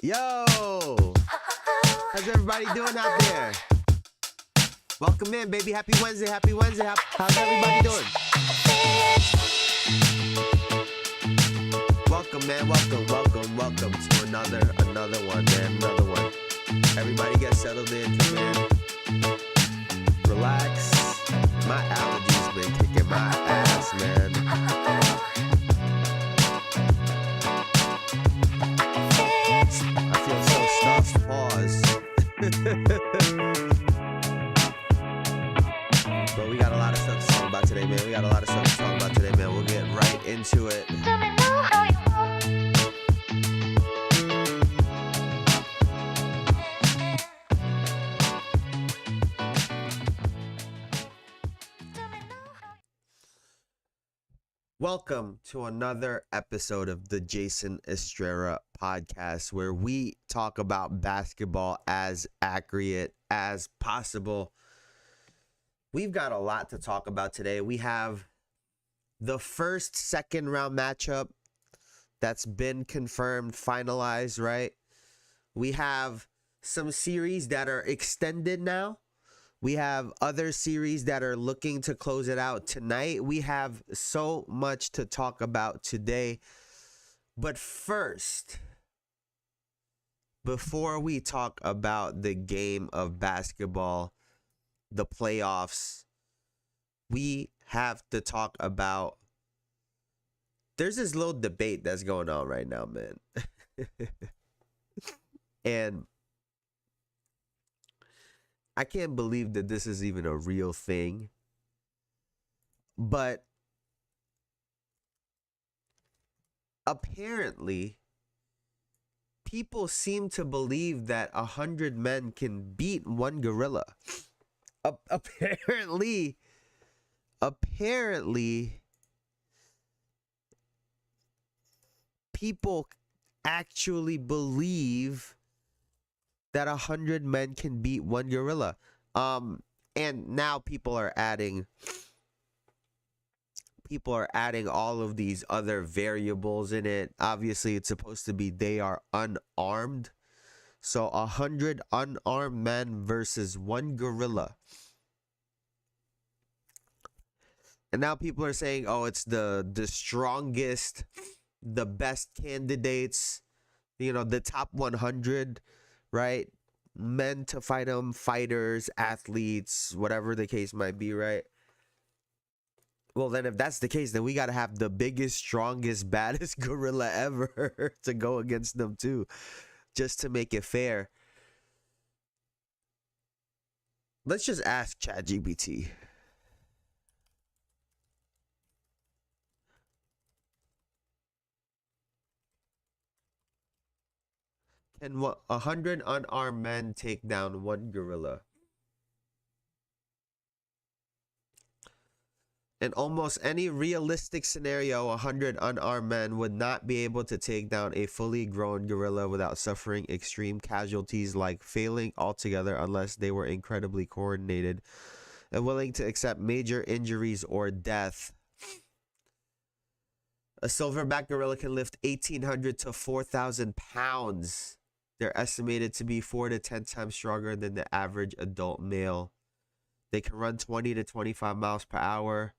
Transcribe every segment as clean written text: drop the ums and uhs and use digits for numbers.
Yo! How's everybody doing out there? Welcome in, baby. Happy Wednesday. Happy Wednesday. How's everybody doing? Welcome, man. Welcome to another one, man. Another one. Everybody get settled in. Come in. Relax. My allergies been kicking my ass, man. I feel so stuffed. Pause. But we got a lot of stuff to talk about today, man. We'll get right into it. Welcome to another episode of the Jayson Estrera podcast, where we talk about basketball as accurate as possible. We've got a lot to talk about today. We have the first second round matchup that's been confirmed, finalized, right? We have some series that are extended now. We have other series that are looking to close it out tonight. We have so much to talk about today. But first, before we talk about the game of basketball, the playoffs, we have to talk about, there's this little debate that's going on right now, man. And I can't believe that this is even a real thing. But apparently, people seem to believe that 100 men can beat one gorilla. Apparently, people actually believe that 100 men can beat one gorilla. And now people are adding all of these other variables in it. Obviously, it's supposed to be they are unarmed. So 100 unarmed men versus one gorilla. And now people are saying, oh, it's the strongest, the best candidates, the top 100, right? Men to fight them, fighters, athletes, whatever the case might be, right? Well, then if that's the case, then we got to have the biggest, strongest, baddest gorilla ever to go against them too, just to make it fair. Let's just ask ChatGPT. Can 100 unarmed men take down one gorilla? In almost any realistic scenario, 100 unarmed men would not be able to take down a fully grown gorilla without suffering extreme casualties like failing altogether unless they were incredibly coordinated and willing to accept major injuries or death. A silverback gorilla can lift 1,800 to 4,000 pounds. They're estimated to be 4 to 10 times stronger than the average adult male. They can run 20 to 25 miles per hour.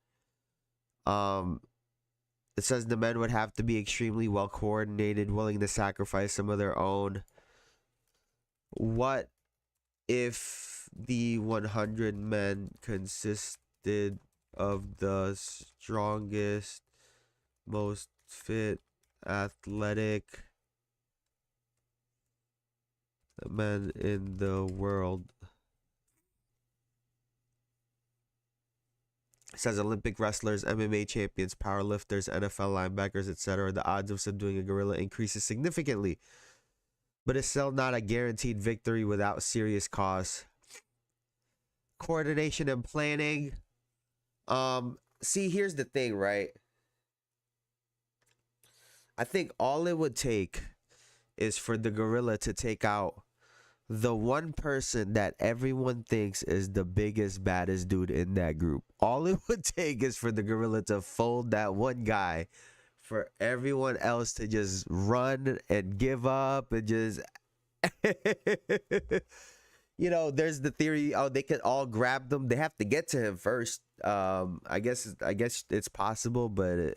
It says the men would have to be extremely well coordinated, willing to sacrifice some of their own. What if the 100 men consisted of the strongest, most fit, athletic men in the world? It says Olympic wrestlers, MMA champions, powerlifters, NFL linebackers, etc. The odds of subduing a gorilla increases significantly, but it's still not a guaranteed victory without serious cost. Coordination and planning. See, here's the thing, right? I think all it would take is for the gorilla to take out the one person that everyone thinks is the biggest, baddest dude in that group. All it would take is for the gorilla to fold that one guy for everyone else to just run and give up and just there's the theory, oh, they could all grab them. They have to get to him first. I guess it's possible, but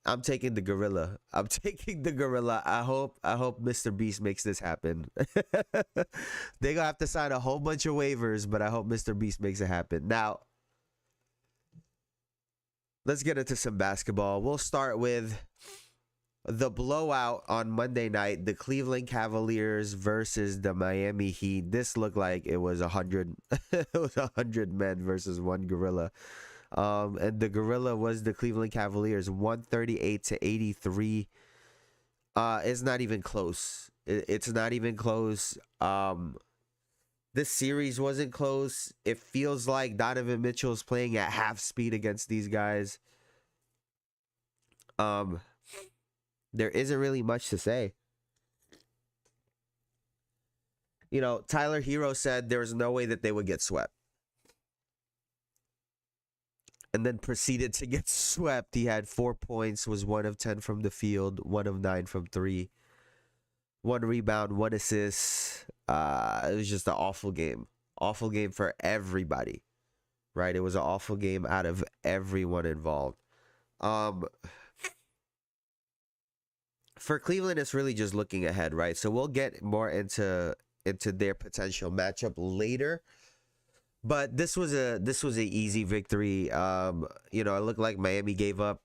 I'm taking the gorilla. I'm taking the gorilla. I hope Mr. Beast makes this happen. They gonna have to sign a whole bunch of waivers, but I hope Mr. Beast makes it happen. Now, let's get into some basketball. We'll start with the blowout on Monday night, the Cleveland Cavaliers versus the Miami Heat. This looked like it was 100 it was 100 men versus one gorilla. And the gorilla was the Cleveland Cavaliers, 138-83. It's not even close. It's not even close. This series wasn't close. It feels like Donovan Mitchell is playing at half speed against these guys. There isn't really much to say. Tyler Hero said there was no way that they would get swept. And then proceeded to get swept. He had 4 points, was 1 of 10 from the field, 1 of 9 from 3. 1 rebound, 1 assist. It was just an awful game. Awful game for everybody. Right? It was an awful game out of everyone involved. For Cleveland, it's really just looking ahead, right? So we'll get more into their potential matchup later. But this was an easy victory. It looked like Miami gave up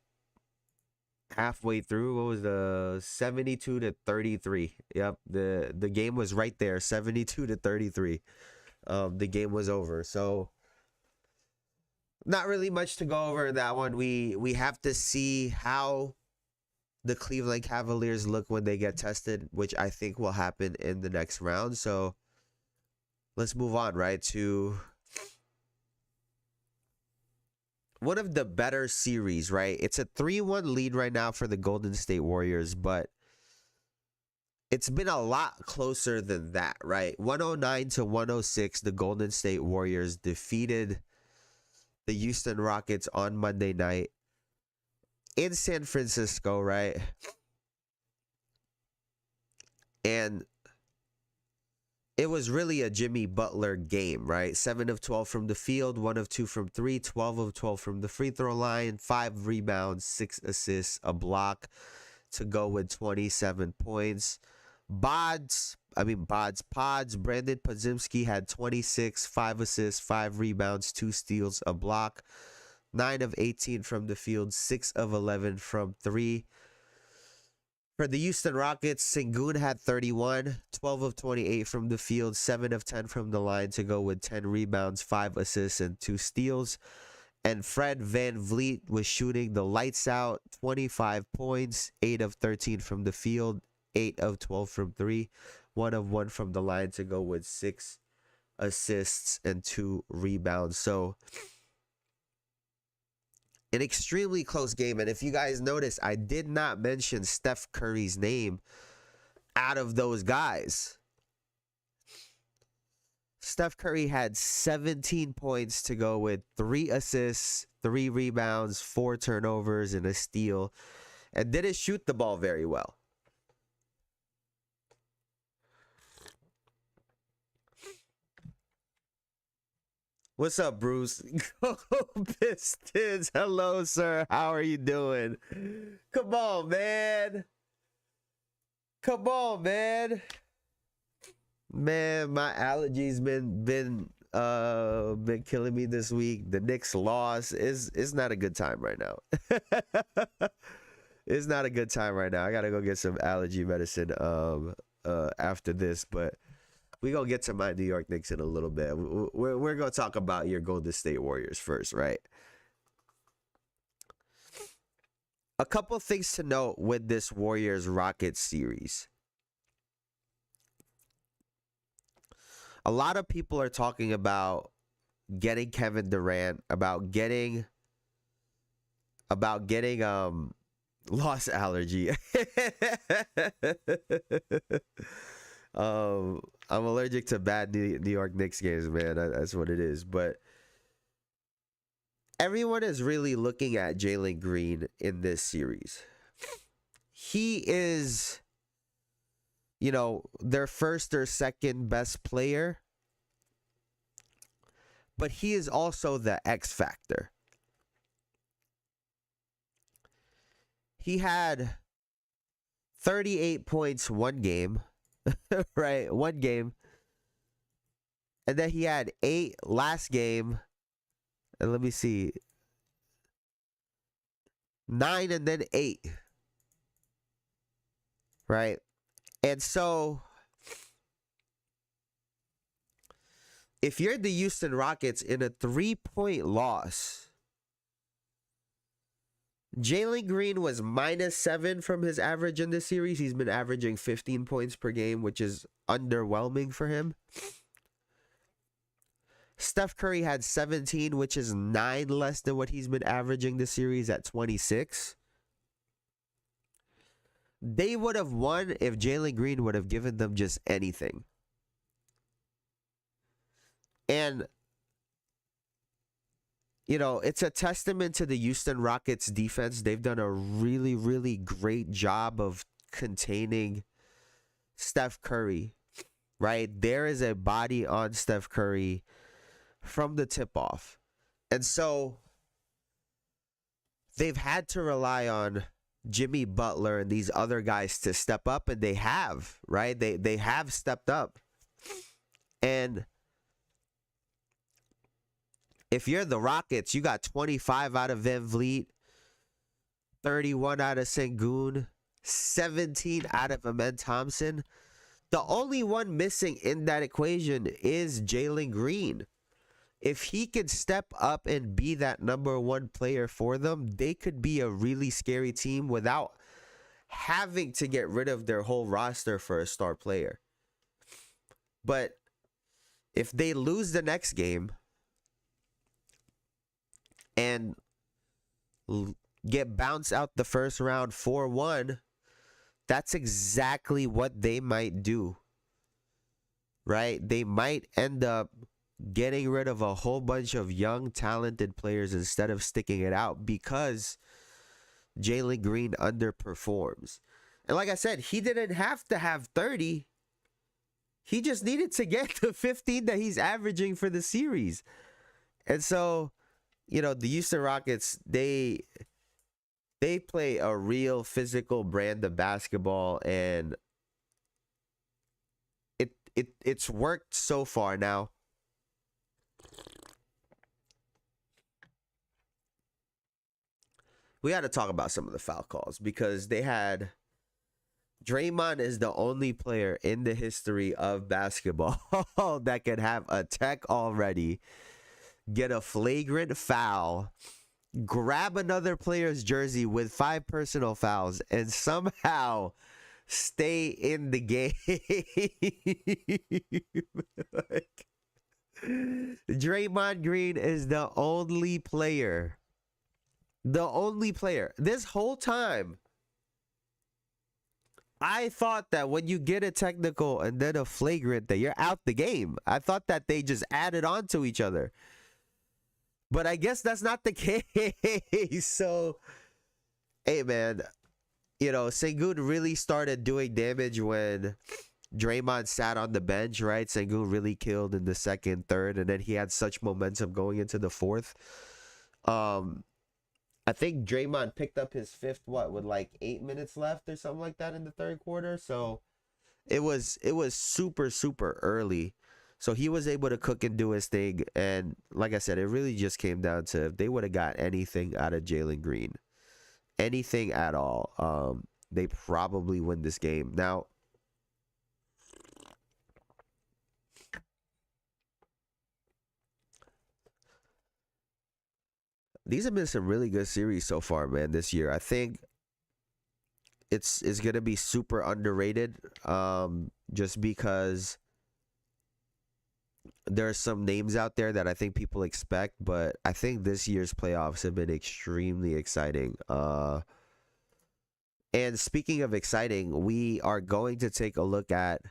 halfway through. What was the 72-33? Yep, the game was right there, 72-33. The game was over. So not really much to go over in that one. We have to see how the Cleveland Cavaliers look when they get tested, which I think will happen in the next round. So let's move on, right, to one of the better series, right? It's a 3-1 lead right now for the Golden State Warriors, but it's been a lot closer than that, right? 109-106, the Golden State Warriors defeated the Houston Rockets on Monday night in San Francisco, right? And it was really a Jimmy Butler game, right? 7 of 12 from the field, 1 of 2 from 3, 12 of 12 from the free throw line, 5 rebounds, 6 assists, a block to go with 27 points. Pods, Brandon Podziemski had 26, 5 assists, 5 rebounds, 2 steals, a block. 9 of 18 from the field, 6 of 11 from 3. For the Houston Rockets, Sengun had 31, 12 of 28 from the field, 7 of 10 from the line to go with 10 rebounds, 5 assists, and 2 steals. And Fred VanVleet was shooting the lights out, 25 points, 8 of 13 from the field, 8 of 12 from 3, 1 of 1 from the line to go with 6 assists and 2 rebounds. So an extremely close game. And if you guys notice, I did not mention Steph Curry's name out of those guys. Steph Curry had 17 points to go with 3 assists, 3 rebounds, 4 turnovers, and a steal, and didn't shoot the ball very well. What's up, Bruce? Go Pistons. Hello, sir. How are you doing? Come on, man. Come on, man. Man, my allergies been killing me this week. The Knicks loss is not a good time right now. It's not a good time right now. I gotta go get some allergy medicine after this, but we gonna get to my New York Knicks in a little bit. We're gonna talk about your Golden State Warriors first, right? A couple things to note with this Warriors Rockets series. A lot of people are talking about getting Kevin Durant, about getting lost allergy. I'm allergic to bad New York Knicks games, man. That's what it is. But everyone is really looking at Jalen Green in this series. He is, their first or second best player, but he is also the X factor. He had 38 points one game, right? One game. And then he had 8 last game. And let me see. 9 and then 8. Right? And so, if you're the Houston Rockets in a 3-point loss, Jalen Green was -7 from his average in this series. He's been averaging 15 points per game, which is underwhelming for him. Steph Curry had 17, which is 9 less than what he's been averaging this series at 26. They would have won if Jalen Green would have given them just anything. And, it's a testament to the Houston Rockets defense. They've done a really, really great job of containing Steph Curry, right? There is a body on Steph Curry from the tip-off. And so they've had to rely on Jimmy Butler and these other guys to step up, and they have, right? They have stepped up. And if you're the Rockets, you got 25 out of Van Vliet, 31 out of Sengun, 17 out of Amen Thompson. The only one missing in that equation is Jalen Green. If he could step up and be that number one player for them, they could be a really scary team without having to get rid of their whole roster for a star player. But if they lose the next game and get bounced out the first round 4-1, that's exactly what they might do, right? They might end up getting rid of a whole bunch of young, talented players instead of sticking it out because Jalen Green underperforms. And like I said, he didn't have to have 30. He just needed to get the 15 that he's averaging for the series. And so, the Houston Rockets, they play a real physical brand of basketball, and it's worked so far. Now, we got to talk about some of the foul calls because they had Draymond is the only player in the history of basketball that can have a tech already, get a flagrant foul, grab another player's jersey with 5 personal fouls, and somehow stay in the game. Draymond Green is the only player. This whole time, I thought that when you get a technical and then a flagrant, that you're out the game. I thought that they just added on to each other. But I guess that's not the case. So, hey, man, Sengun really started doing damage when Draymond sat on the bench, right? Sengun really killed in the second, third, and then he had such momentum going into the fourth. I think Draymond picked up his fifth, with like 8 minutes left or something like that in the third quarter. So it was super, super early. So he was able to cook and do his thing. And like I said, it really just came down to if they would have got anything out of Jalen Green, anything at all, they probably win this game. Now, these have been some really good series so far, man, this year. I think it's going to be super underrated, just because there are some names out there that I think people expect, but I think this year's playoffs have been extremely exciting. And speaking of exciting, we are going to take a look at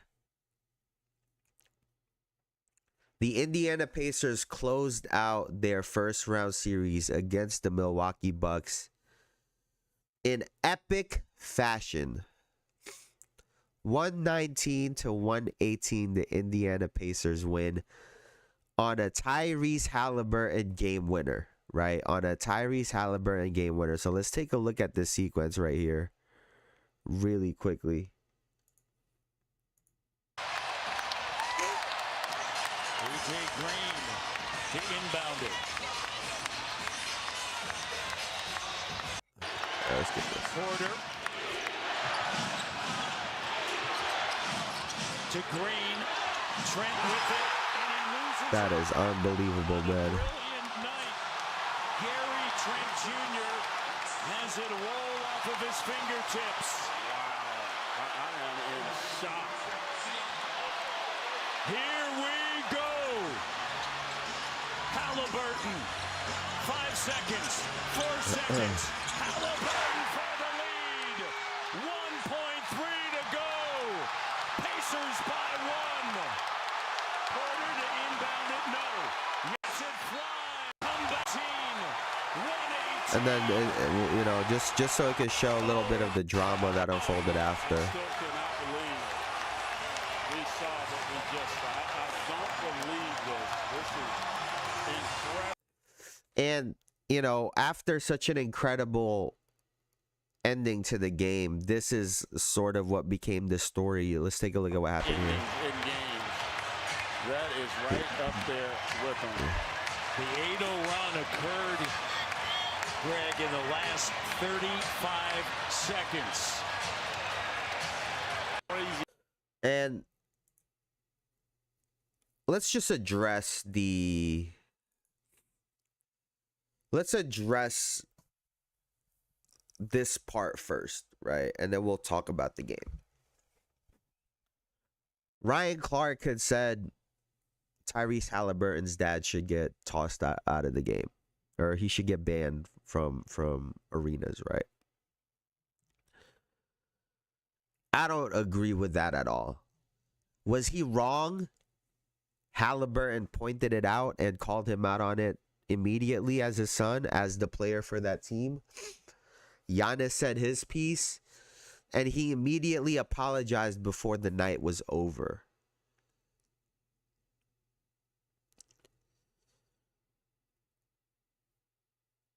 The Indiana Pacers closed out their first round series against the Milwaukee Bucks in epic fashion. 119 to 118, the Indiana Pacers win on a Tyrese Haliburton game winner, right? On a Tyrese Haliburton game winner. So let's take a look at this sequence right here really quickly. A.J. Green to inbound it. Let's get this. Porter to Green. Trent with it, and he loses. That is unbelievable, man. Brilliant night. Gary Trent Jr. has it roll off of his fingertips. Wow. I am in shock. Here we go. Haliburton. 5 seconds. 4 seconds. Haliburton for the lead. 1.3 to go. Pacers by 1. Porter to inbound it. No. Yes, it flies. Comeback team. 118. And then, you know, just so it can show a little bit of the drama that unfolded after. Still cannot believe we saw what we just saw. I don't believe this. This is incredible. And, you know, after such an incredible ending to the game, this is sort of what became the story. Let's take a look at what happened here. In games, that is right up there with them. The 8-0 run occurred, Greg, in the last 35 seconds. Crazy. And let's just address this part first, right? And then we'll talk about the game. Ryan Clark had said Tyrese Haliburton's dad should get tossed out of the game, or he should get banned from arenas, right? I don't agree with that at all. Was he wrong? Haliburton pointed it out and called him out on it immediately as his son, as the player for that team. Giannis said his piece, and he immediately apologized before the night was over.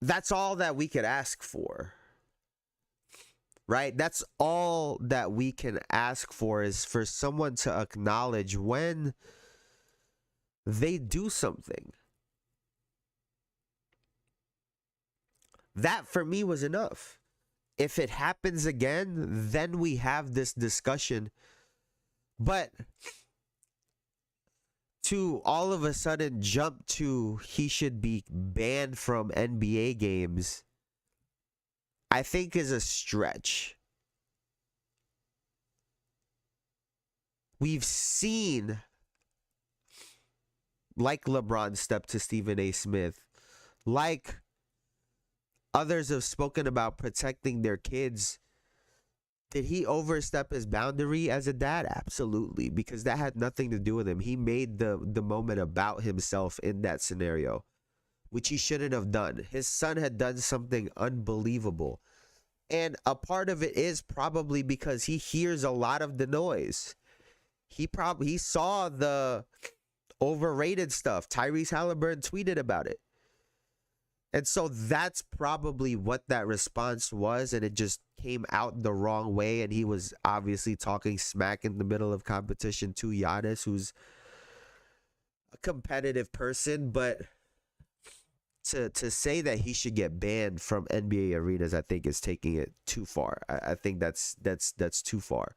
That's all that we could ask for, right? That's all that we can ask for, is for someone to acknowledge when they do something. That for me was enough. If it happens again, then we have this discussion. But to all of a sudden jump to he should be banned from NBA games, I think is a stretch. We've seen, like LeBron stepped to Stephen A. Smith, like others have spoken about protecting their kids. Did he overstep his boundary as a dad? Absolutely, because that had nothing to do with him. He made the moment about himself in that scenario, which he shouldn't have done. His son had done something unbelievable. And a part of it is probably because he hears a lot of the noise. He saw the overrated stuff. Tyrese Haliburton tweeted about it. And so that's probably what that response was, and it just came out the wrong way, and he was obviously talking smack in the middle of competition to Giannis, who's a competitive person. But to say that he should get banned from NBA arenas, I think is taking it too far. I think that's too far.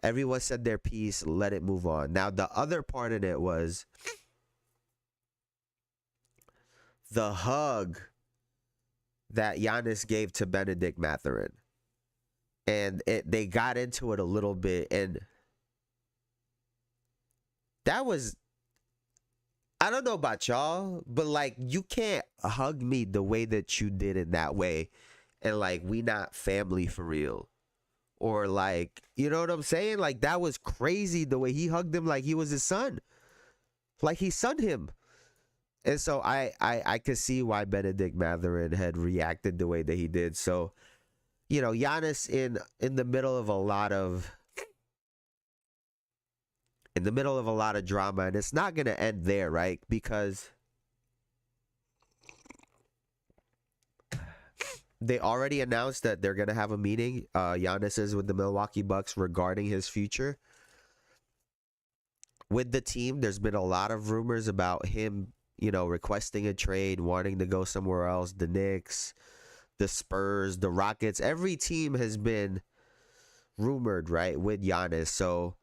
Everyone said their piece, let it move on. Now, the other part in it was the hug that Giannis gave to Benedict Mathurin. And they got into it a little bit. And that was, I don't know about y'all, but like, you can't hug me the way that you did in that way. And like, we not family for real. Or like, you know what I'm saying? Like, that was crazy the way he hugged him like he was his son. Like, he sunned him. And so I could see why Benedict Mathurin had reacted the way that he did. So, Giannis in the middle of a lot of drama, and it's not gonna end there, right? Because they already announced that they're gonna have a meeting. Giannis is with the Milwaukee Bucks regarding his future with the team. There's been a lot of rumors about him, requesting a trade, wanting to go somewhere else. The Knicks, the Spurs, the Rockets, every team has been rumored, right, with Giannis. So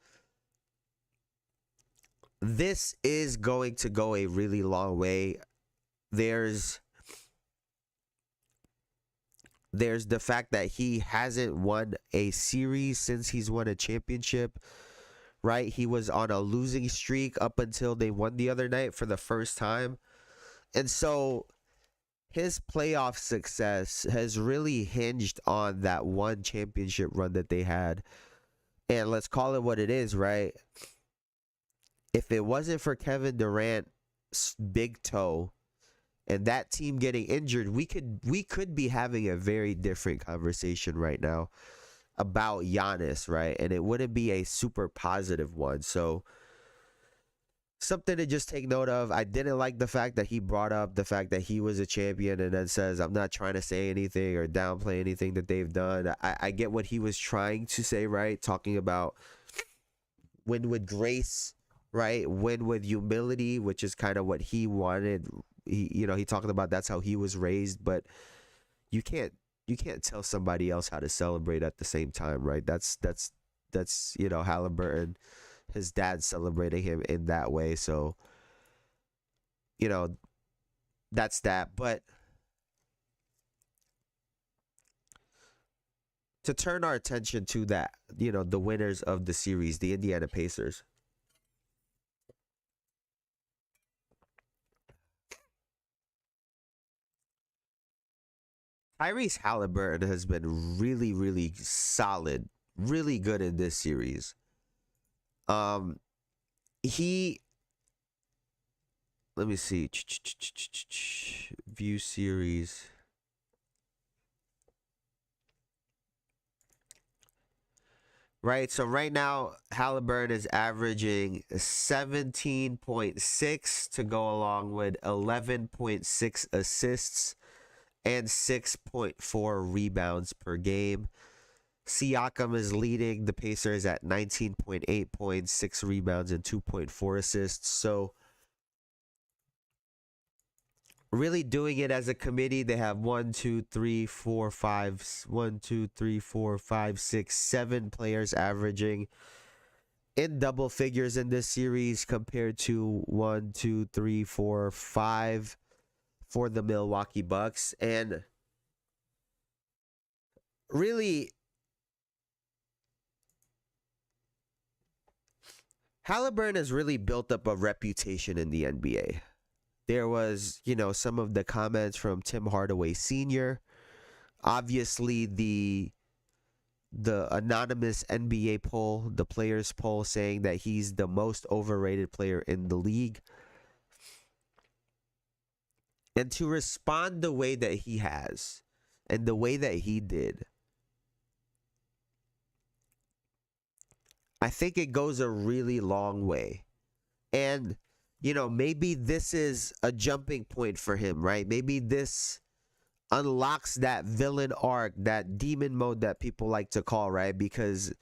this is going to go a really long way. There's the fact that he hasn't won a series since he's won a championship, right? He was on a losing streak up until they won the other night for the first time. And so his playoff success has really hinged on that one championship run that they had. And let's call it what it is, right? If it wasn't for Kevin Durant's big toe and that team getting injured, we could be having a very different conversation right now about Giannis, right? And it wouldn't be a super positive one. So something to just take note of. I didn't like the fact that he brought up the fact that he was a champion and then says, I'm not trying to say anything or downplay anything that they've done. I get what he was trying to say, right? Talking about win with grace, right? Win with humility, which is kind of what he wanted. He talked about that's how he was raised, but you can't tell somebody else how to celebrate at the same time, right? That's Haliburton, his dad celebrating him in that way. So, that's that. But to turn our attention to that, the winners of the series, the Indiana Pacers. Tyrese Haliburton has been really, really solid, really good in this series. He, let me see, view series. Right, so right now Haliburton is averaging 17.6 to go along with 11.6 assists and 6.4 rebounds per game. Siakam is leading the Pacers at 19.8 points, 6 rebounds, and 2.4 assists. So really doing it as a committee. They have 7 players averaging in double figures in this series compared to 5 for the Milwaukee Bucks. And really, Haliburton has really built up a reputation in the NBA. There was, some of the comments from Tim Hardaway Sr. Obviously, the anonymous NBA poll, the players poll, saying that he's the most overrated player in the league. And to respond the way that he has and the way that he did, I think it goes a really long way. And, maybe this is a jumping point for him, right? Maybe this unlocks that villain arc, that demon mode that people like to call, right? Because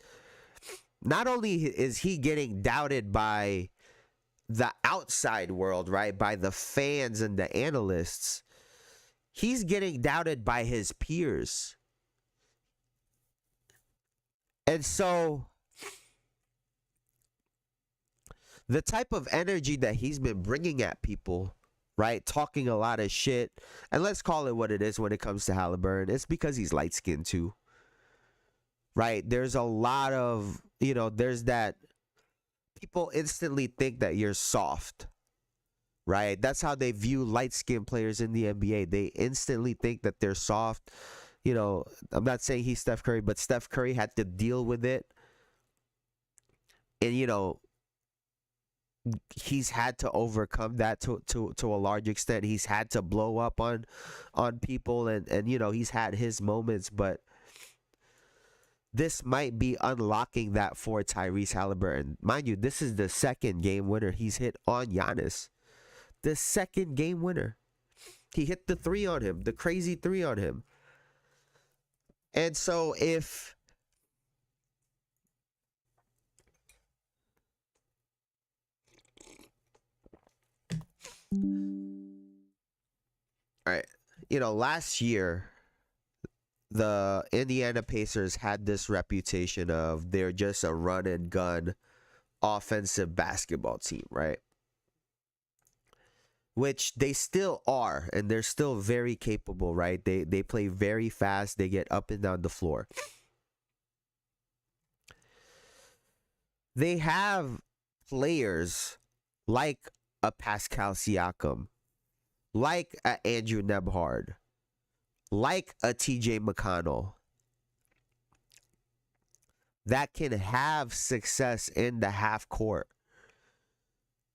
not only is he getting doubted by the outside world, right, by the fans and the analysts, he's getting doubted by his peers. And so the type of energy that he's been bringing at people, right, talking a lot of shit, and let's call it what it is when it comes to Haliburton, it's because he's light-skinned too, right? There's a lot of, there's that people instantly think that you're soft, right? That's how they view light-skinned players in the NBA. They instantly think that they're soft. I'm not saying he's Steph Curry, but Steph Curry had to deal with it. And, he's had to overcome that to a large extent. He's had to blow up on people, and he's had his moments, but this might be unlocking that for Tyrese Haliburton. Mind you, this is the second game winner he's hit on Giannis. The second game winner. He hit the three on him, the crazy three on him. And so if all right, last year the Indiana Pacers had this reputation of they're just a run and gun offensive basketball team, right? Which they still are, and they're still very capable, right? They play very fast, they get up and down the floor. They have players like a Pascal Siakam, like a Andrew Nembhard, like a TJ McConnell, that can have success in the half court,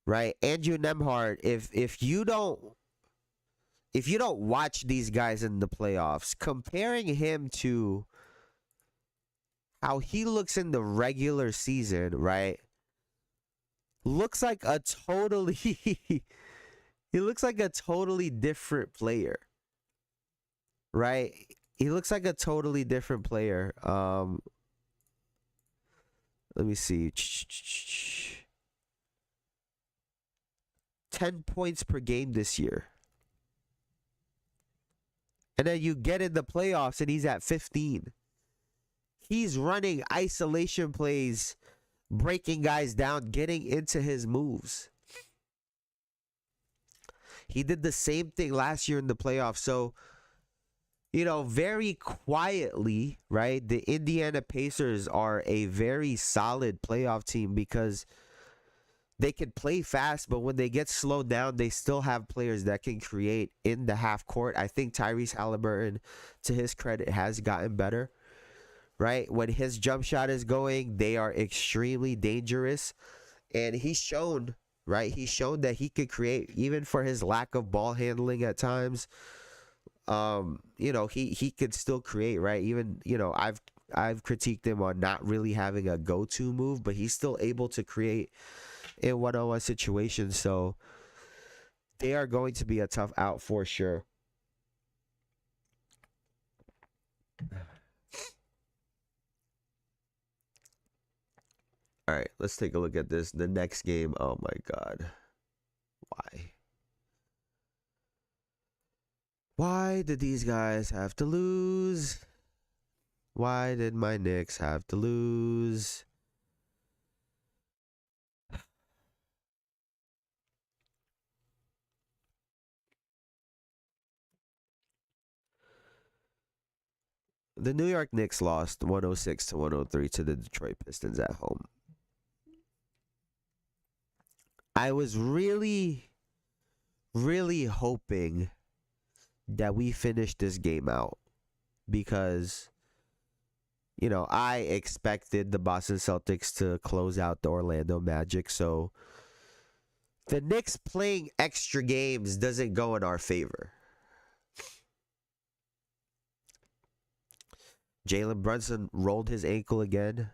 right? Andrew Nembhard, if you don't watch these guys in the playoffs, comparing him to how he looks in the regular season, right? Looks like a totally he looks like a totally different player. Right? He looks like a totally different player. Let me see. 10 points per game this year. And then you get in the playoffs and he's at 15. He's running isolation plays, breaking guys down, getting into his moves. He did the same thing last year in the playoffs. So, very quietly, right, the Indiana Pacers are a very solid playoff team because they can play fast, but when they get slowed down, they still have players that can create in the half court. I think Tyrese Haliburton, to his credit, has gotten better, right? When his jump shot is going, they are extremely dangerous. And he's shown, right? He's shown that he could create, even for his lack of ball handling at times. He could still create, right? Even, I've critiqued him on not really having a go-to move, but he's still able to create in one-on-one situations. So they are going to be a tough out for sure. All right, let's take a look at this. The next game. Oh my God. Why? Why did these guys have to lose? Why did my Knicks have to lose? The New York Knicks lost 106-103 to the Detroit Pistons at home. I was really, really hoping that we finished this game out because, I expected the Boston Celtics to close out the Orlando Magic. So the Knicks playing extra games doesn't go in our favor. Jalen Brunson rolled his ankle again,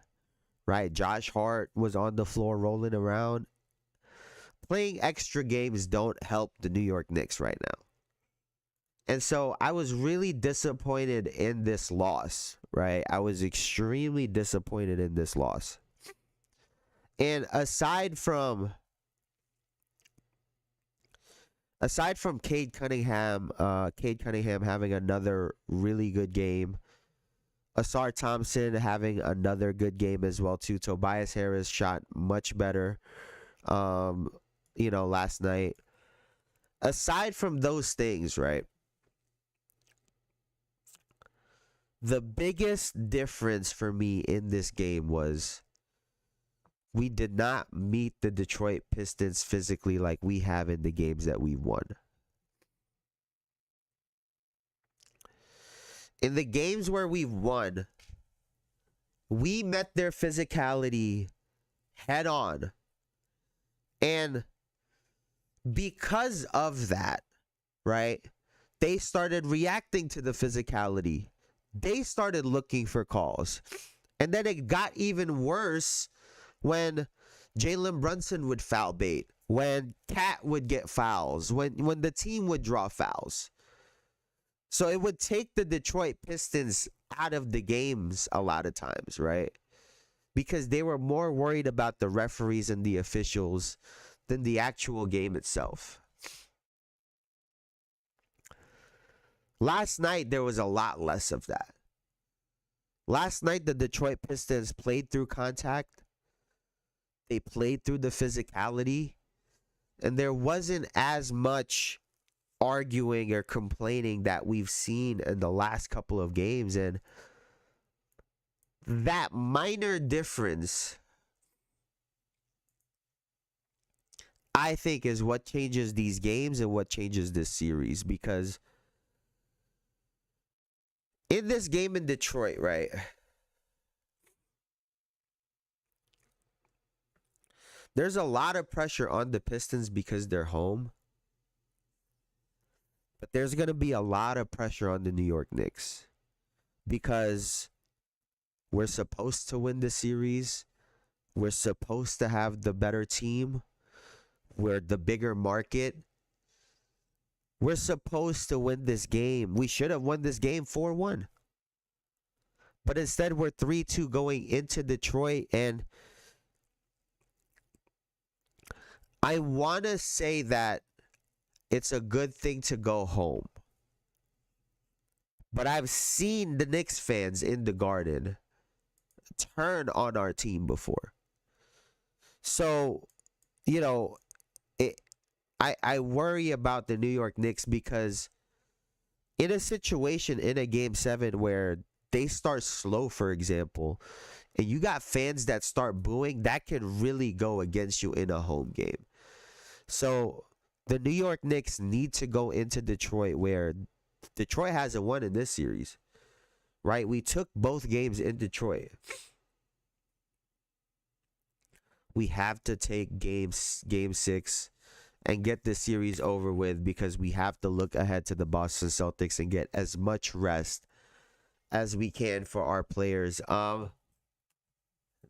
right? Josh Hart was on the floor rolling around. Playing extra games don't help the New York Knicks right now. And so I was really disappointed in this loss, right? I was extremely disappointed in this loss. And aside from Cade Cunningham having another really good game, Asar Thompson having another good game as well too. Tobias Harris shot much better, last night. Aside from those things, right? The biggest difference for me in this game was we did not meet the Detroit Pistons physically like we have in the games that we won. In the games where we've won, we met their physicality head on. And because of that, right, they started reacting to the physicality. They started looking for calls. And then it got even worse when Jalen Brunson would foul bait, when Cat would get fouls, when the team would draw fouls. So it would take the Detroit Pistons out of the games a lot of times, right? Because they were more worried about the referees and the officials than the actual game itself. Last night, there was a lot less of that. Last night, the Detroit Pistons played through contact. They played through the physicality. And there wasn't as much arguing or complaining that we've seen in the last couple of games. And that minor difference, I think, is what changes these games and what changes this series. Because in this game in Detroit, right, there's a lot of pressure on the Pistons because they're home. But there's going to be a lot of pressure on the New York Knicks because we're supposed to win the series. We're supposed to have the better team. We're the bigger market. We're supposed to win this game. We should have won this game 4-1. But instead, we're 3-2 going into Detroit. And I want to say that it's a good thing to go home. But I've seen the Knicks fans in the Garden turn on our team before. So, you know, I worry about the New York Knicks because in a situation in a game 7 where they start slow, for example, and you got fans that start booing, that can really go against you in a home game. So the New York Knicks need to go into Detroit, where Detroit hasn't won in this series, right? We took both games in Detroit. We have to take game 6 and get this series over with because we have to look ahead to the Boston Celtics and get as much rest as we can for our players. Is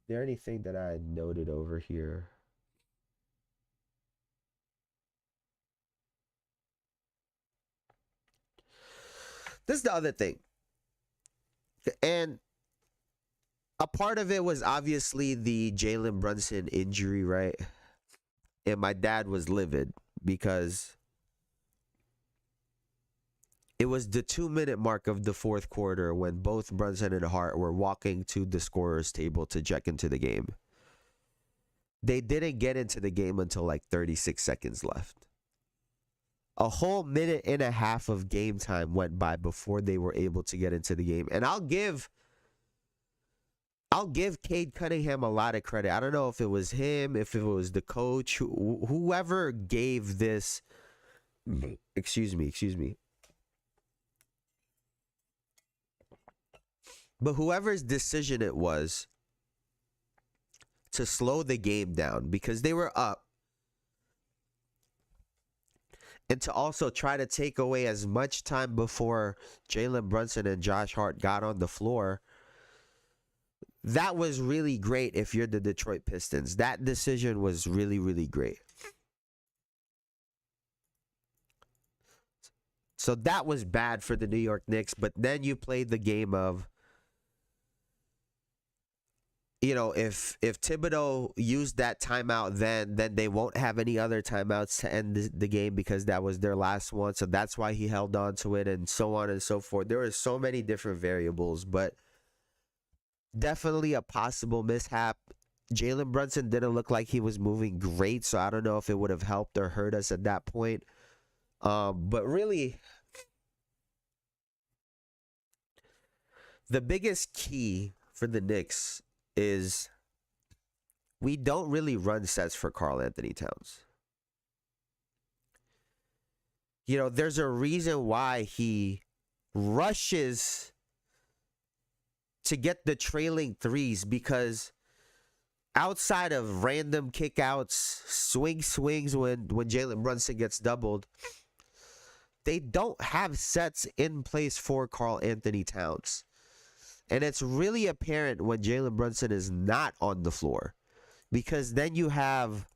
there anything that I noted over here? This is the other thing. And a part of it was obviously the Jalen Brunson injury, right? And my dad was livid because it was the 2-minute mark of the fourth quarter when both Brunson and Hart were walking to the scorer's table to check into the game. They didn't get into the game until like 36 seconds left. A whole minute and a half of game time went by before they were able to get into the game. And I'll give Cade Cunningham a lot of credit. I don't know if it was him, if it was the coach, whoever gave this. Excuse me. But whoever's decision it was to slow the game down because they were up, and to also try to take away as much time before Jalen Brunson and Josh Hart got on the floor, that was really great if you're the Detroit Pistons. That decision was really, really great. So that was bad for the New York Knicks, but then you played the game of, you know, if Thibodeau used that timeout, then they won't have any other timeouts to end the game because that was their last one. So that's why he held on to it, and so on and so forth. There were so many different variables, but definitely a possible mishap. Jalen Brunson didn't look like he was moving great, so I don't know if it would have helped or hurt us at that point. But really, the biggest key for the Knicks is we don't really run sets for Karl Anthony Towns. You know, there's a reason why he rushes to get the trailing threes, because outside of random kickouts, swings when Jalen Brunson gets doubled, they don't have sets in place for Karl Anthony Towns. And it's really apparent when Jalen Brunson is not on the floor, because then you have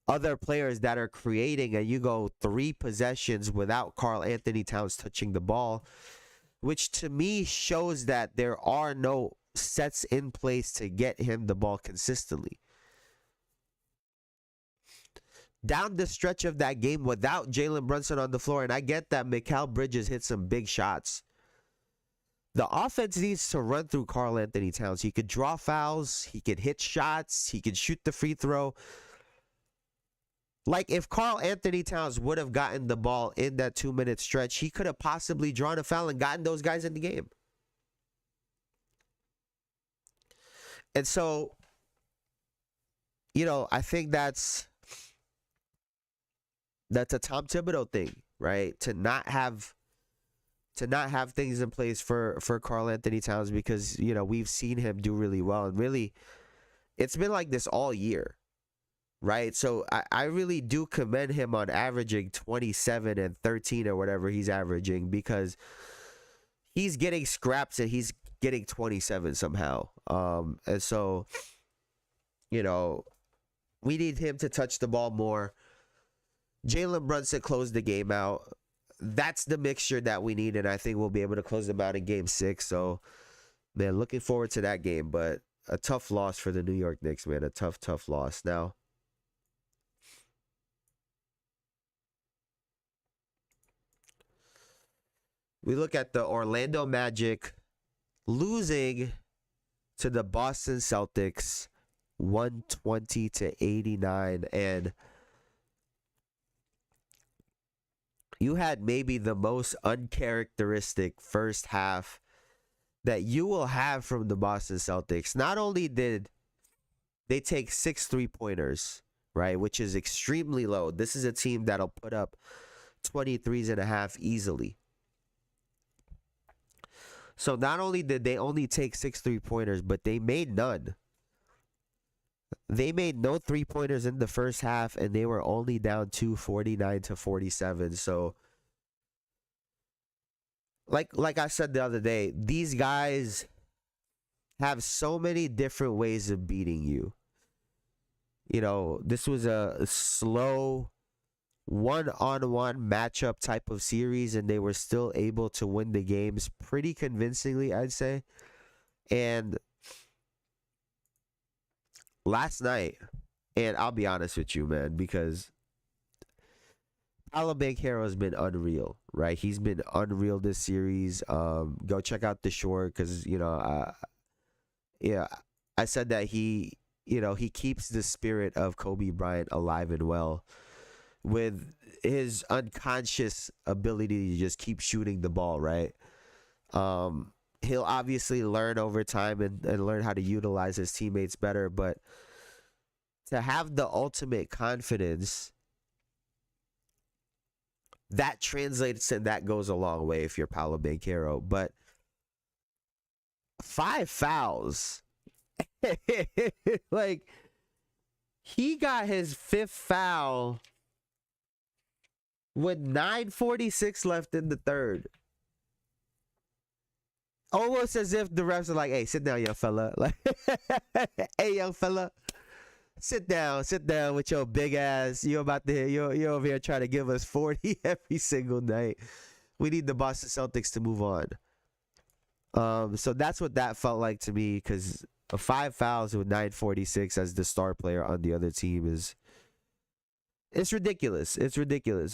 other players that are creating and you go 3 possessions without Karl Anthony Towns touching the ball, which to me shows that there are no sets in place to get him the ball consistently. Down the stretch of that game without Jalen Brunson on the floor, and I get that Mikal Bridges hit some big shots, the offense needs to run through Karl Anthony Towns. He could draw fouls, he could hit shots, he could shoot the free throw. Like, if Karl Anthony Towns would have gotten the ball in that 2-minute stretch, he could have possibly drawn a foul and gotten those guys in the game. And so, I think that's a Tom Thibodeau thing, right? To not have things in place for Karl Anthony Towns, because, we've seen him do really well. And really, it's been like this all year. Right, so I really do commend him on averaging 27 and 13 or whatever he's averaging, because he's getting scraps and he's getting 27 somehow. And so, we need him to touch the ball more. Jalen Brunson closed the game out. That's the mixture that we need, and I think we'll be able to close them out in Game 6. So, man, looking forward to that game. But a tough loss for the New York Knicks, man. A tough loss. Now, we look at the Orlando Magic losing to the Boston Celtics 120-89, and you had maybe the most uncharacteristic first half that you will have from the Boston Celtics. Not only did they take 6 3-pointers, right, which is extremely low. This is a team that'll put up 23s and a half easily. So not only did they only take 6 3-pointers, but they made none. They made no 3-pointers in the first half, and they were only down 49-47. So, like I said the other day, these guys have so many different ways of beating you. This was a slow one-on-one matchup type of series, and they were still able to win the games pretty convincingly, I'd say. And last night, and I'll be honest with you, man, because Paolo Banchero has been unreal, right? He's been unreal this series. Go check out the short, because I said that he keeps the spirit of Kobe Bryant alive and well, with his unconscious ability to just keep shooting the ball, right? He'll obviously learn over time and learn how to utilize his teammates better, but to have the ultimate confidence, that translates and that goes a long way if you're Paolo Banchero. But 5 fouls. Like, he got his 5th foul with 9:46 left in the third. Almost as if the refs are like, "Hey, sit down, young fella." Like, "Hey, young fella, sit down with your big ass. You're over here trying to give us 40 every single night. We need the Boston Celtics to move on." So that's what that felt like to me, because 5 fouls with 9:46 as the star player on the other team it's ridiculous. It's ridiculous.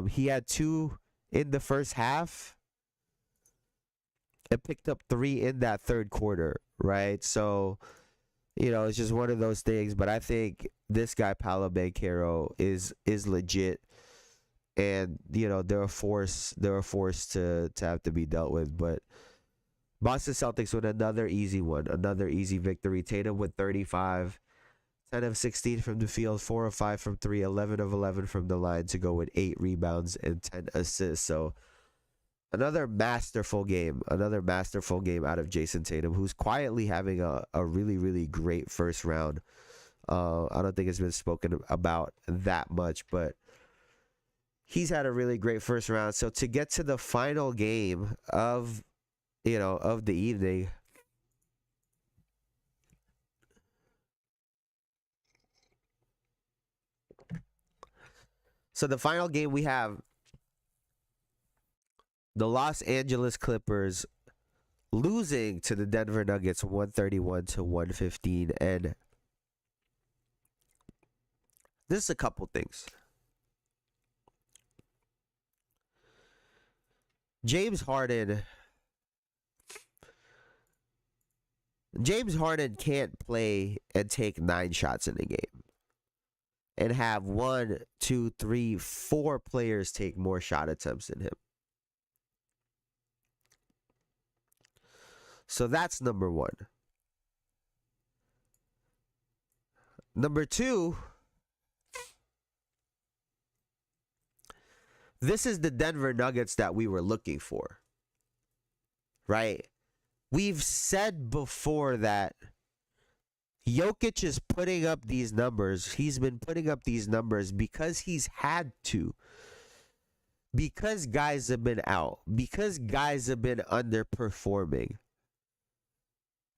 He had 2 in the first half and picked up 3 in that third quarter, right? So, it's just one of those things. But I think this guy, Paolo Banchero, is legit, and they're a force to have to be dealt with. But Boston Celtics with another easy victory. Tatum with 35. 10 of 16 from the field, 4 of 5 from 3, 11 of 11 from the line to go with 8 rebounds and 10 assists. So Another masterful game out of Jayson Tatum, who's quietly having a really, really great first round. I don't think it's been spoken about that much, but he's had a really great first round. So to get to the final game of the evening, so the final game, we have the Los Angeles Clippers losing to the Denver Nuggets 131-115. And this is a couple things. James Harden can't play and take 9 shots in a game and have 1, 2, 3, 4 players take more shot attempts than him. So that's number one. Number two, this is the Denver Nuggets that we were looking for, right? We've said before that Jokic is putting up these numbers. He's been putting up these numbers because he's had to. Because guys have been out. Because guys have been underperforming.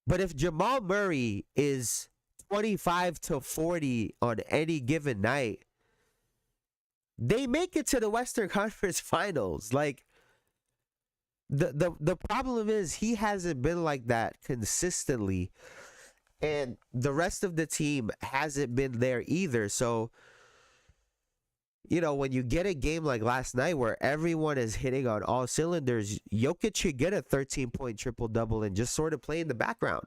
But if Jamal Murray is 25-40 on any given night, they make it to the Western Conference Finals. Like, the problem is he hasn't been like that consistently, and the rest of the team hasn't been there either. So, when you get a game like last night where everyone is hitting on all cylinders, Jokic should get a 13-point triple-double and just sort of play in the background.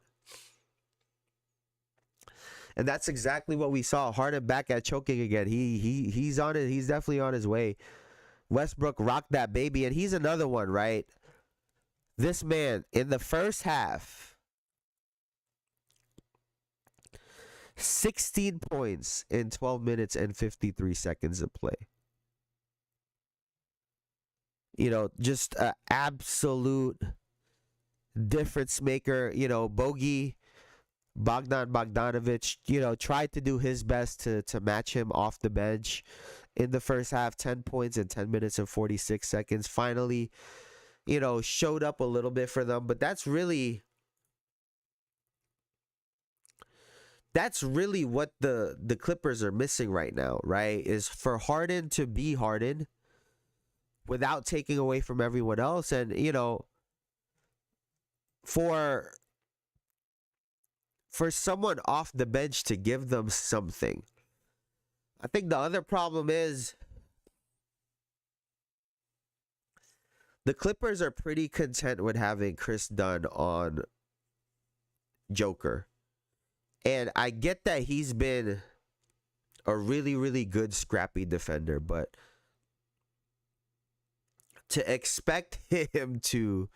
And that's exactly what we saw. Harden back at choking again. He's on it. He's definitely on his way. Westbrook rocked that baby, and he's another one, right? This man, in the first half, 16 points in 12 minutes and 53 seconds of play. Just an absolute difference maker. Bogdan Bogdanovic, tried to do his best to match him off the bench in the first half. 10 points in 10 minutes and 46 seconds. Finally, showed up a little bit for them. But that's really what the Clippers are missing right now, right? Is for Harden to be Harden without taking away from everyone else. And, for someone off the bench to give them something. I think the other problem is the Clippers are pretty content with having Chris Dunn on Joker. And I get that he's been a really, really good scrappy defender, but to expect him to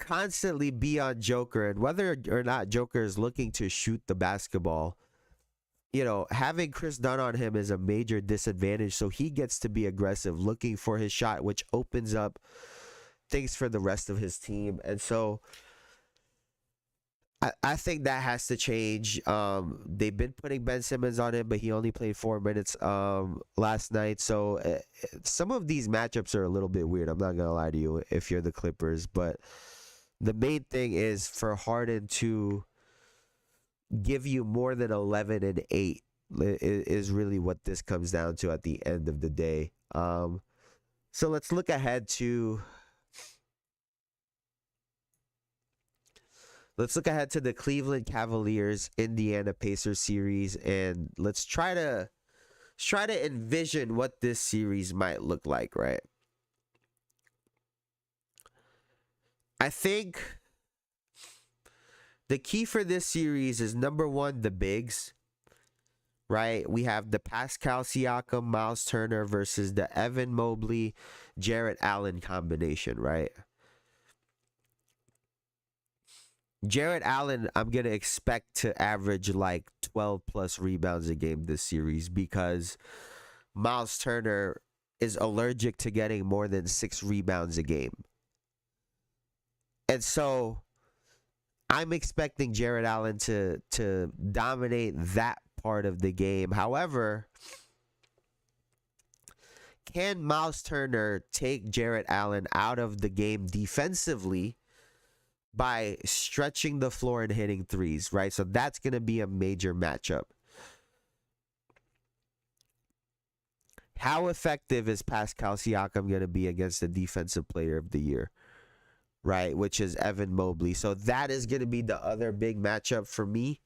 constantly be on Joker, and whether or not Joker is looking to shoot the basketball, having Chris Dunn on him is a major disadvantage. So he gets to be aggressive, looking for his shot, which opens up things for the rest of his team. And so I think that has to change. They've been putting Ben Simmons on him, but he only played 4 minutes last night. So some of these matchups are a little bit weird. I'm not going to lie to you if you're the Clippers, but the main thing is for Harden to give you more than 11 and 8 is really what this comes down to at the end of the day. So let's look ahead to the Cleveland Cavaliers Indiana Pacers series, and let's try to envision what this series might look like, right? I think the key for this series is, number one, the bigs, right? We have the Pascal Siakam, Miles Turner versus the Evan Mobley, Jarrett Allen combination, right? Jarrett Allen, I'm going to expect to average like 12 plus rebounds a game this series, because Miles Turner is allergic to getting more than 6 rebounds a game. And so I'm expecting Jared Allen to dominate that part of the game. However, can Miles Turner take Jared Allen out of the game defensively by stretching the floor and hitting threes, right? So that's going to be a major matchup. How effective is Pascal Siakam going to be against the defensive player of the year, right? Which is Evan Mobley. So that is going to be the other big matchup for me,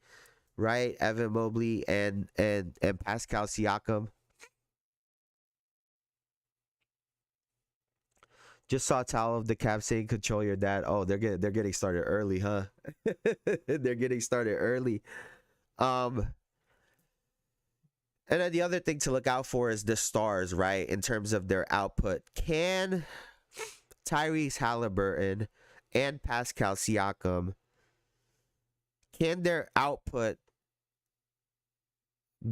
right? Evan Mobley and Pascal Siakam. Just saw a towel of the Cavs saying control your dad. Oh, they're getting started early, huh? They're getting started early. And then the other thing to look out for is the stars, right? In terms of their output. Can Tyrese Haliburton and Pascal Siakam, can their output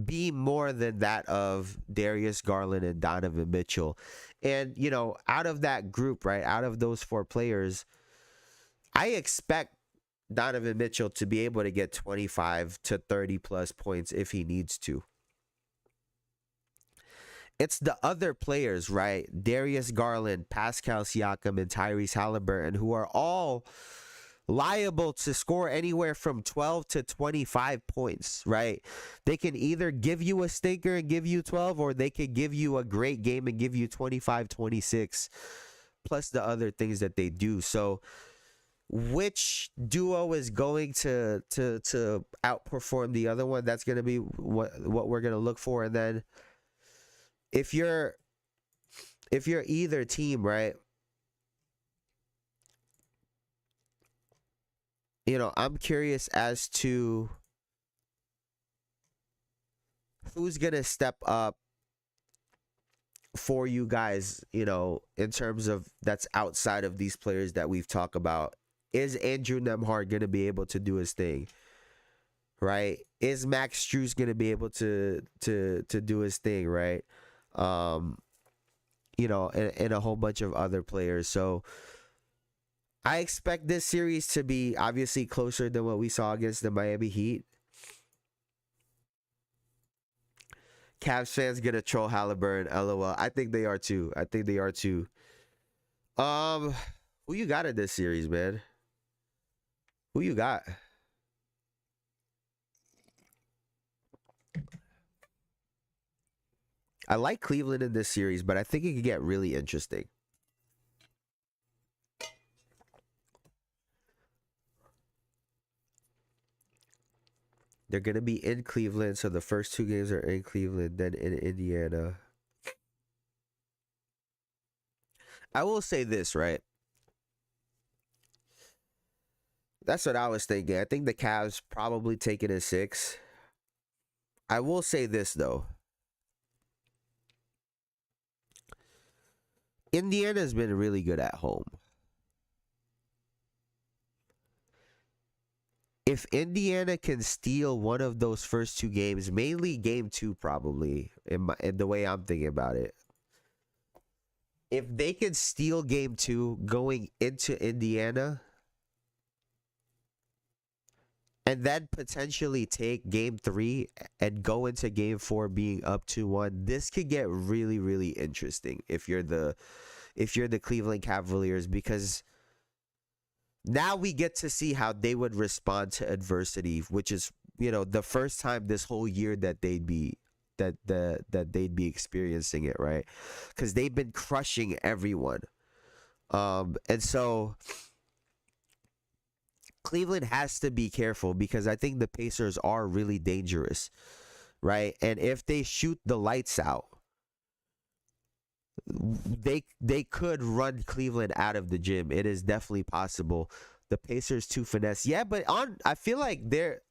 be more than that of Darius Garland and Donovan Mitchell? And, you know, out of that group, right, out of those 4 players, I expect Donovan Mitchell to be able to get 25 to 30 plus points if he needs to. It's the other players, right? Darius Garland, Pascal Siakam, and Tyrese Haliburton, who are all liable to score anywhere from 12 to 25 points, right? They can either give you a stinker and give you 12, or they could give you a great game and give you 25, 26, plus the other things that they do. So which duo is going to outperform the other one? That's going to be what we're going to look for. And then if you're either team, right, you know, I'm curious as to who's going to step up for you guys, you know, in terms of that's outside of these players that we've talked about. Is Andrew Nembhard going to be able to do his thing? Right? Is Max Strus going to be able to do his thing, right? You know, and a whole bunch of other players. So I expect this series to be obviously closer than what we saw against the Miami Heat. Cavs fans gonna troll Haliburton, LOL. I think they are too. Who you got in this series, man? Who you got? I like Cleveland in this series, but I think it could get really interesting. They're going to be in Cleveland, so the first 2 games are in Cleveland, then in Indiana. I will say this, right? That's what I was thinking. I think the Cavs probably take it in 6. I will say this, though. Indiana's been really good at home. If Indiana can steal one of those first 2 games, mainly game 2 probably, in the way I'm thinking about it. If they can steal game 2 going into Indiana, and then potentially take game 3 and go into game 4 being up 2-1, this could get really, really interesting if you're the Cleveland Cavaliers, because now we get to see how they would respond to adversity, which is, you know, the first time this whole year that they'd be experiencing it, right? Because they've been crushing everyone, and so Cleveland has to be careful, because I think the Pacers are really dangerous, right? And if they shoot the lights out, they could run Cleveland out of the gym. It is definitely possible. The Pacers too finesse. Yeah, but I feel like they're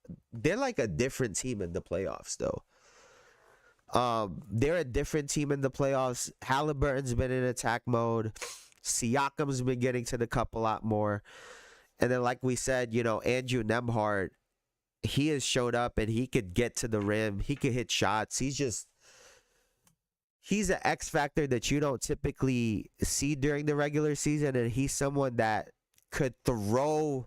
like a different team in the playoffs, though. They're a different team in the playoffs. Halliburton's been in attack mode. Siakam's been getting to the cup a lot more. And then, like we said, you know, Andrew Nembhard, he has showed up and he could get to the rim. He could hit shots. He's just he's an X factor that you don't typically see during the regular season, and he's someone that could throw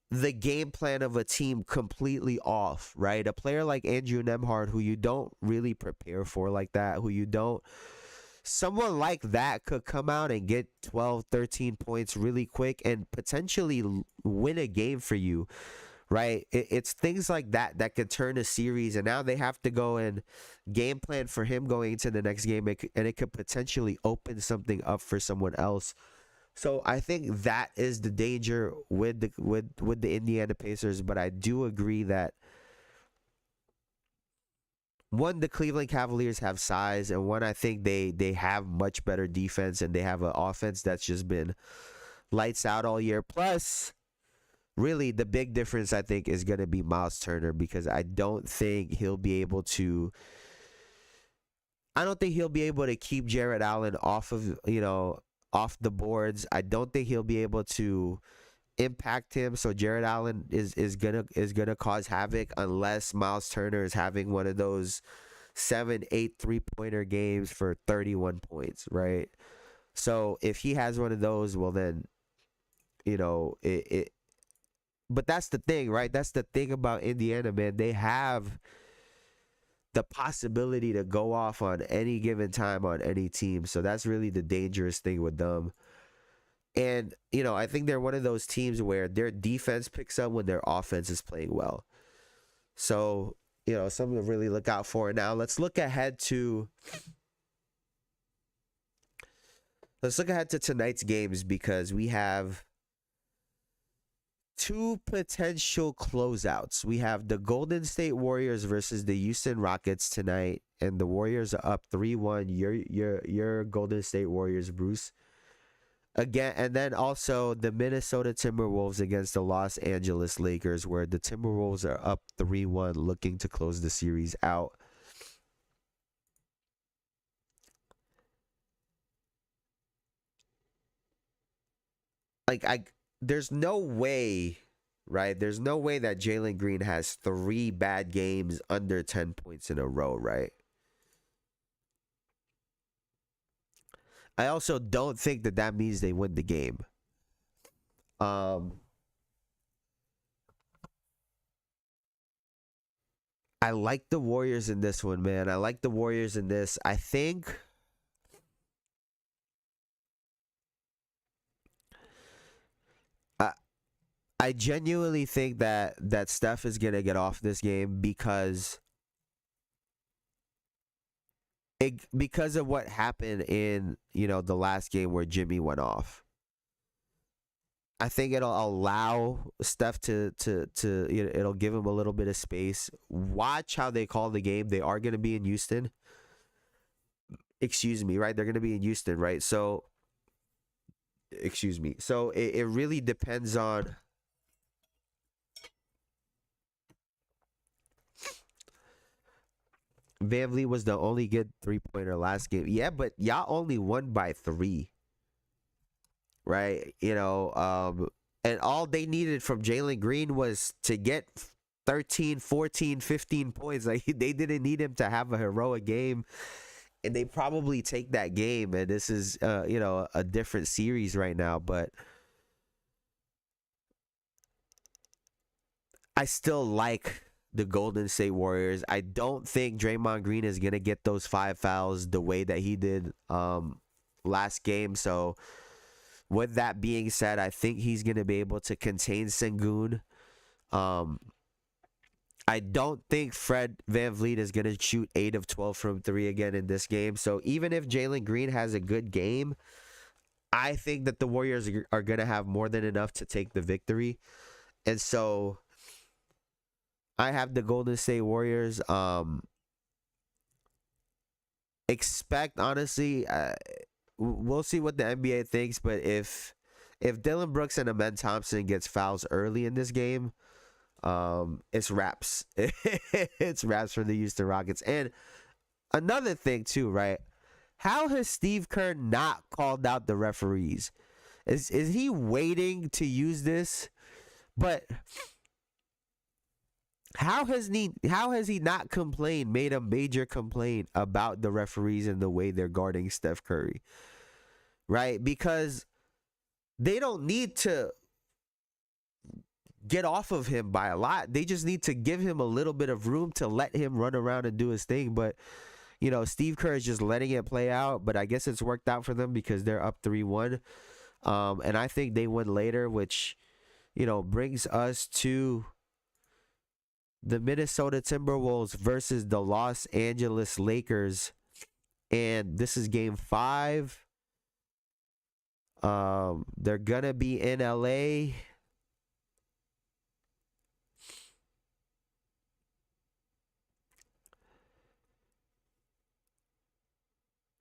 the game plan of a team completely off, right? A player like Andrew Nemhard, who you don't really prepare for like that, someone like that could come out and get 12, 13 points really quick and potentially win a game for you, right? It's things like that that could turn a series, and now they have to go and game plan for him going into the next game, and it could potentially open something up for someone else. So I think that is the danger with the Indiana Pacers, but I do agree that one, the Cleveland Cavaliers have size, and one, I think they have much better defense, and they have an offense that's just been lights out all year. Plus, really, the big difference, I think, is going to be Miles Turner, because I don't think he'll be able to keep Jarrett Allen off the boards. I don't think he'll be able to impact him. So Jarrett Allen is gonna cause havoc unless Miles Turner is having one of those 7-8 3-pointer games for 31 points, right? So if he has one of those, well then, it. But that's the thing, right? That's the thing about Indiana, man. They have the possibility to go off on any given time on any team. So that's really the dangerous thing with them. And, I think they're one of those teams where their defense picks up when their offense is playing well. So, something to really look out for. Now, let's look ahead to tonight's games, because we have two potential closeouts. We have the Golden State Warriors versus the Houston Rockets tonight, and the Warriors are up 3-1. Your Golden State Warriors, Bruce. Again, and then also the Minnesota Timberwolves against the Los Angeles Lakers, where the Timberwolves are up 3-1, looking to close the series out. There's no way, right? There's no way that Jalen Green has 3 bad games under 10 points in a row, right? I also don't think that means they win the game. I like the Warriors in this one, man. I like the Warriors in this. I think I genuinely think that Steph is gonna get off this game because of what happened in the last game where Jimmy went off. I think it'll allow Steph to it'll give him a little bit of space. Watch how they call the game. They are going to be in Houston. Excuse me, right? They're going to be in Houston, right? So, excuse me. So it really depends on. VanVleet was the only good 3-pointer last game. Yeah, but y'all only won by 3. Right? And all they needed from Jalen Green was to get 13, 14, 15 points. Like, they didn't need him to have a heroic game. And they probably take that game. And this is, a different series right now. But I still like the Golden State Warriors. I don't think Draymond Green is going to get those 5 fouls the way that he did last game. So with that being said, I think he's going to be able to contain Sengun. I don't think Fred VanVleet is going to shoot 8 of 12 from 3 again in this game. So even if Jalen Green has a good game, I think that the Warriors are going to have more than enough to take the victory. And so I have the Golden State Warriors. Expect, honestly, we'll see what the NBA thinks, but if Dillon Brooks and Amen Thompson gets fouls early in this game, it's wraps. It's wraps for the Houston Rockets. And another thing too, right? How has Steve Kerr not called out the referees? Is he waiting to use this? But How has he not complained, made a major complaint about the referees and the way they're guarding Steph Curry? Right? Because they don't need to get off of him by a lot. They just need to give him a little bit of room to let him run around and do his thing. But, Steve Kerr is just letting it play out. But I guess it's worked out for them because they're up 3-1. And I think they win later, which, brings us to the Minnesota Timberwolves versus the Los Angeles Lakers. And this is game 5. They're going to be in LA.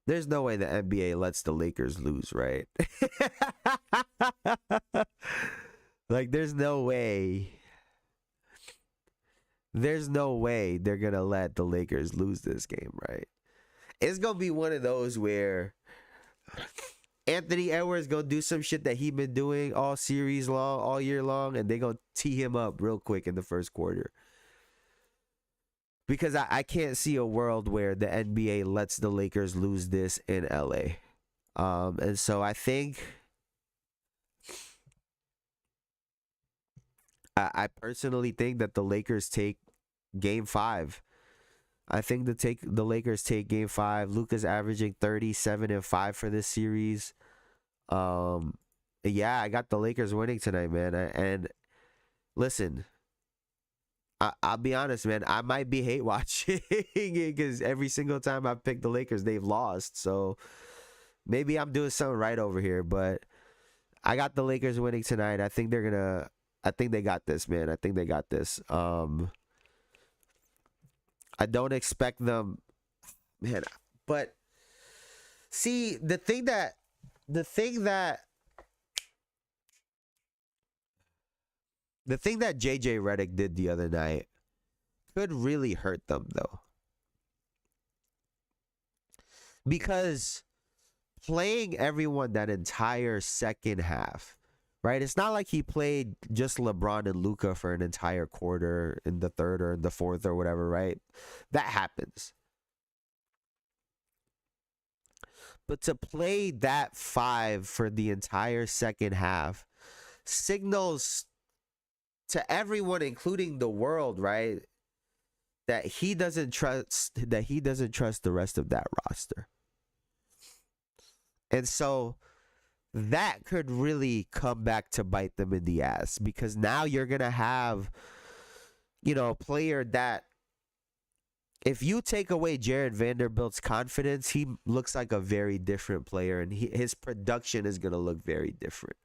There's no way the NBA lets the Lakers lose, right? Like, there's no way. There's no way they're going to let the Lakers lose this game, right? It's going to be one of those where Anthony Edwards going to do some shit that he been doing all series long, all year long, and they going to tee him up real quick in the first quarter. Because I can't see a world where the NBA lets the Lakers lose this in LA. And so I think I personally think that the Lakers take game 5. I think the Lakers take game 5. Luka's averaging 37 and 5 for this series. Yeah, I got the Lakers winning tonight, man. And listen, I'll be honest, man. I might be hate watching because every single time I pick the Lakers, they've lost. So maybe I'm doing something right over here. But I got the Lakers winning tonight. I think they got this, man. I think they got this. I don't expect them, man. But see, the thing that JJ Redick did the other night could really hurt them, though. Because playing everyone that entire second half, right? It's not like he played just LeBron and Luka for an entire quarter in the third or in the fourth or whatever, right? That happens. But to play that 5 for the entire second half signals to everyone, including the world, right, that he doesn't trust the rest of that roster. And so that could really come back to bite them in the ass, because now you're going to have, a player that, if you take away Jared Vanderbilt's confidence, he looks like a very different player, and his production is going to look very different.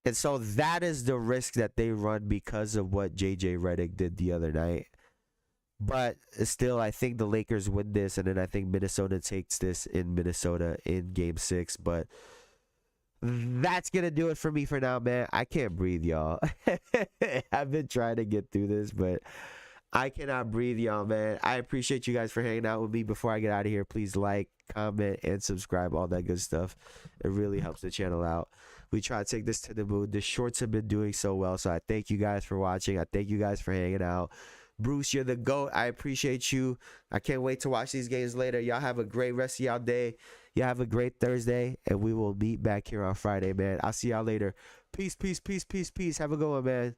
And so that is the risk that they run because of what JJ Redick did the other night. But still, I think the Lakers win this, and then I think Minnesota takes this in Minnesota in game 6. But that's going to do it for me for now, man. I can't breathe, y'all. I've been trying to get through this, but I cannot breathe, y'all, man. I appreciate you guys for hanging out with me. Before I get out of here, please like, comment, and subscribe, all that good stuff. It really helps the channel out. We try to take this to the moon. The shorts have been doing so well, so I thank you guys for watching. I thank you guys for hanging out. Bruce, you're the GOAT. I appreciate you. I can't wait to watch these games later. Y'all have a great rest of y'all day. Y'all have a great Thursday, and we will meet back here on Friday, man. I'll see y'all later. Peace, peace, peace, peace, peace. Have a good one, man.